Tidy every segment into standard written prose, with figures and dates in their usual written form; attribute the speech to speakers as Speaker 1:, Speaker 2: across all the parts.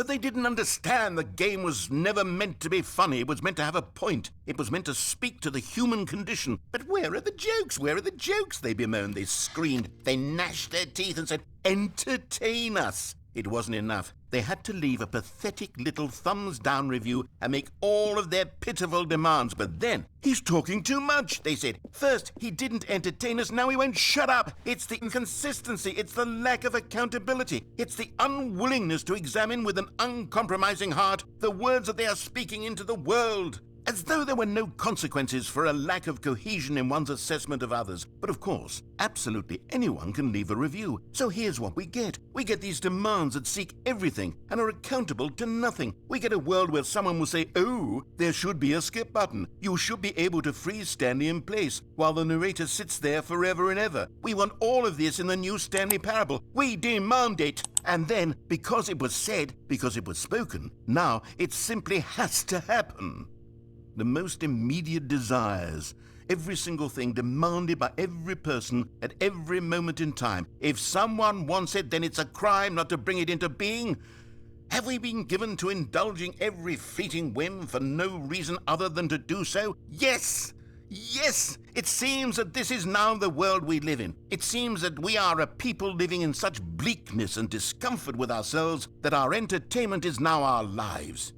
Speaker 1: But they didn't understand the game was never meant to be funny. It was meant to have a point. It was meant to speak to the human condition. But where are the jokes? Where are the jokes? They bemoaned, they screamed, they gnashed their teeth and said, entertain us. It wasn't enough. They had to leave a pathetic little thumbs-down review and make all of their pitiful demands. But then, he's talking too much, they said. First, he didn't entertain us, now he won't shut up. It's the inconsistency, it's the lack of accountability, it's the unwillingness to examine with an uncompromising heart the words that they are speaking into the world. As though there were no consequences for a lack of cohesion in one's assessment of others. But of course, absolutely anyone can leave a review. So here's what we get. We get these demands that seek everything and are accountable to nothing. We get a world where someone will say, oh, there should be a skip button. You should be able to freeze Stanley in place while the narrator sits there forever and ever. We want all of this in the new Stanley parable. We demand it. And then, because it was said, because it was spoken, now it simply has to happen. The most immediate desires, every single thing demanded by every person at every moment in time. If someone wants it, then it's a crime not to bring it into being. Have we been given to indulging every fleeting whim for no reason other than to do so? Yes! Yes! It seems that this is now the world we live in. It seems that we are a people living in such bleakness and discomfort with ourselves that our entertainment is now our lives.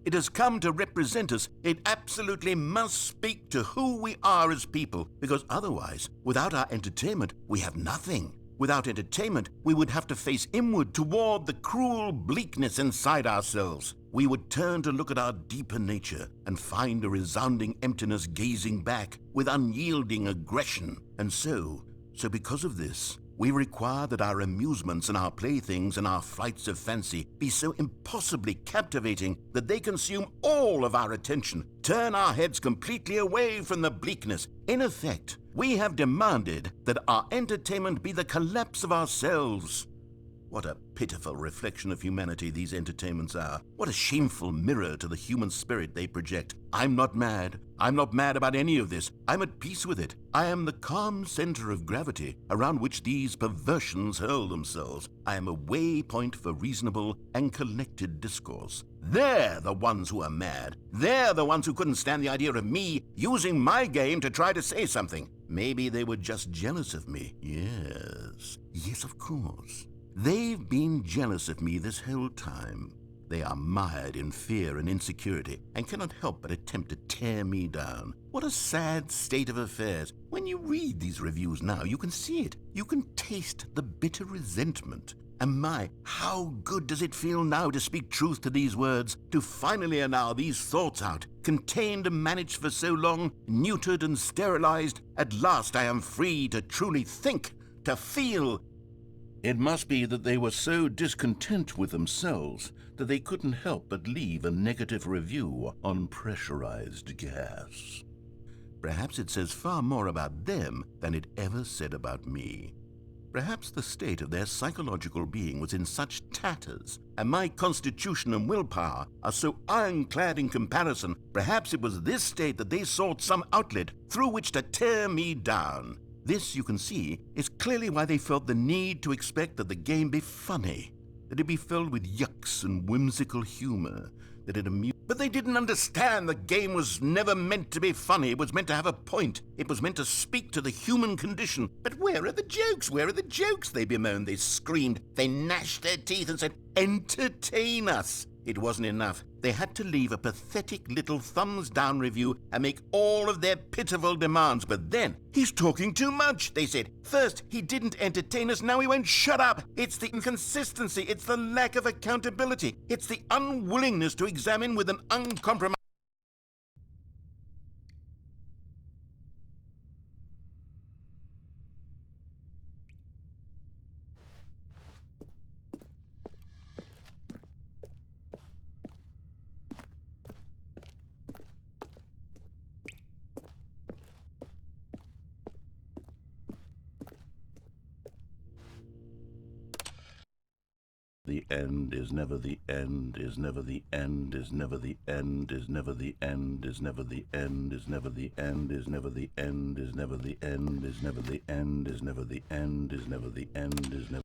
Speaker 1: It has come to represent us. It absolutely must speak to who we are as people, because otherwise, without our entertainment, we have nothing. Without entertainment, we would have to face inward toward the cruel bleakness inside ourselves. We would turn to look at our deeper nature and find a resounding emptiness gazing back with unyielding aggression. And so because of this, we require that our amusements and our playthings and our flights of fancy be so impossibly captivating that they consume all of our attention, turn our heads completely away from the bleakness. In effect, we have demanded that our entertainment be the collapse of ourselves. What a pitiful reflection of humanity these entertainments are. What a shameful mirror to the human spirit they project. I'm not mad. I'm not mad about any of this. I'm at peace with it. I am the calm center of gravity around which these perversions hurl themselves. I am a waypoint for reasonable and collected discourse. They're the ones who are mad. They're the ones who couldn't stand the idea of me using my game to try to say something. Maybe they were just jealous of me. Yes, of course. They've been jealous of me this whole time. They are mired in fear and insecurity and cannot help but attempt to tear me down. What a sad state of affairs. When you read these reviews now, you can see it. You can taste the bitter resentment. And my, how good does it feel now to speak truth to these words, to finally allow these thoughts out, contained and managed for so long, neutered and sterilized. At last I am free to truly think, to feel. It must be that they were so discontent with themselves that they couldn't help but leave a negative review on pressurized gas. Perhaps it says far more about them than it ever said about me. Perhaps the state of their psychological being was in such tatters, and my constitution and willpower are so ironclad in comparison. Perhaps it was this state that they sought some outlet through which to tear me down. This, you can see, is clearly why they felt the need to expect that the game be funny, that it be filled with yucks and whimsical humor, that it amused. But they didn't understand the game was never meant to be funny. It was meant to have a point. It was meant to speak to the human condition. But where are the jokes? Where are the jokes? They bemoaned, they screamed, they gnashed their teeth and said, entertain us. It wasn't enough. They had to leave a pathetic little thumbs-down review and make all of their pitiful demands. But then, he's talking too much, they said. First, he didn't entertain us, now he won't shut up. It's the inconsistency, it's the lack of accountability, it's the unwillingness to examine with an uncompromising. The end is never the end, is never the end, is never the end, is never the end, is never the end, is never the end, is never the end, is never the end, is never the end, is never the end, is never the end, is never.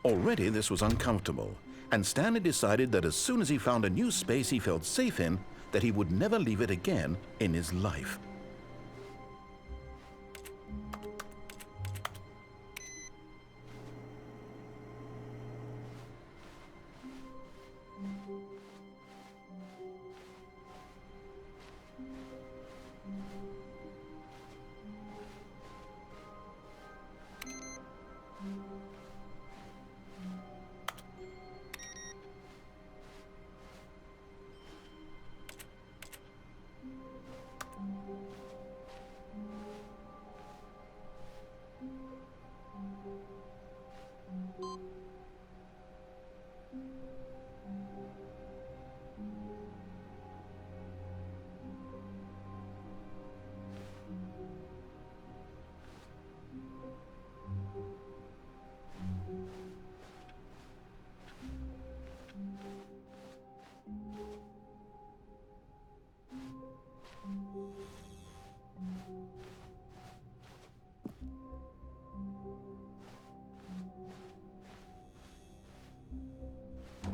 Speaker 1: Already this was uncomfortable, and Stanley decided that as soon as he found a new space he felt safe in, that he would never leave it again in his life.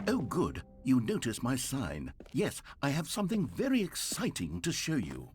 Speaker 1: Oh, good. You noticed my sign. Yes, I have something very exciting to show you.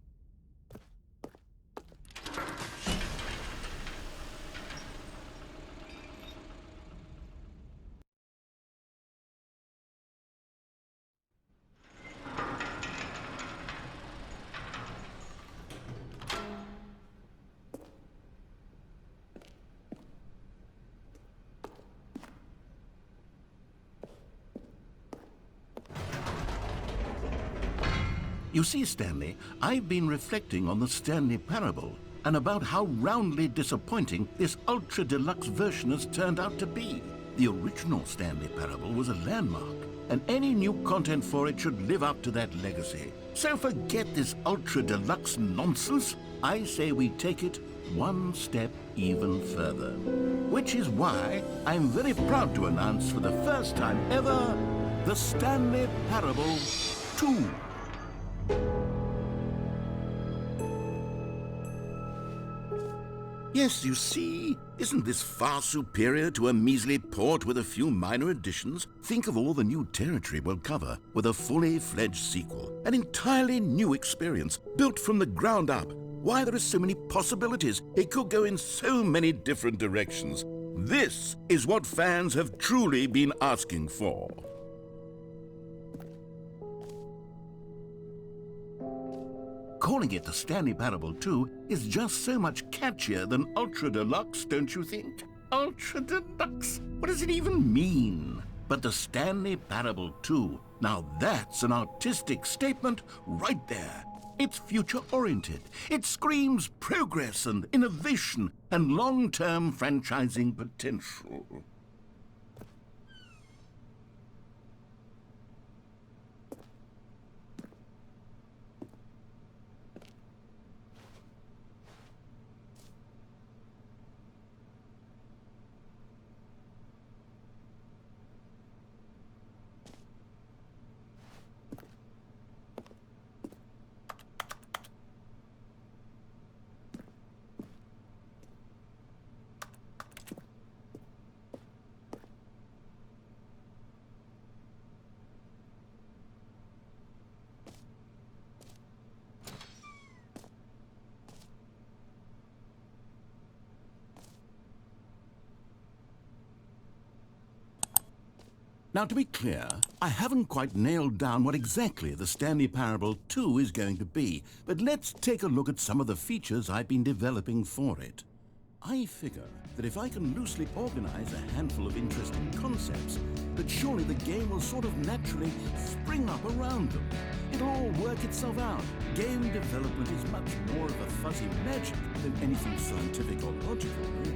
Speaker 1: You see, Stanley, I've been reflecting on the Stanley Parable and about how roundly disappointing this ultra deluxe version has turned out to be. The original Stanley Parable was a landmark, and any new content for it should live up to that legacy. So forget this ultra deluxe nonsense. I say we take it one step even further. Which is why I'm very proud to announce for the first time ever, the Stanley Parable 2. Yes, you see, isn't this far superior to a measly port with a few minor additions? Think of all the new territory we'll cover with a fully fledged sequel, an entirely new experience, built from the ground up. Why, there are so many possibilities. It could go in so many different directions. This is what fans have truly been asking for. Calling it the Stanley Parable 2 is just so much catchier than Ultra Deluxe, don't you think? Ultra Deluxe? What does it even mean? But the Stanley Parable 2, now that's an artistic statement right there. It's future-oriented. It screams progress and innovation and long-term franchising potential. Now, to be clear, I haven't quite nailed down what exactly the Stanley Parable 2 is going to be, but let's take a look at some of the features I've been developing for it. I figure that if I can loosely organize a handful of interesting concepts, that surely the game will sort of naturally spring up around them. It'll all work itself out. Game development is much more of a fuzzy magic than anything scientific or logical, really.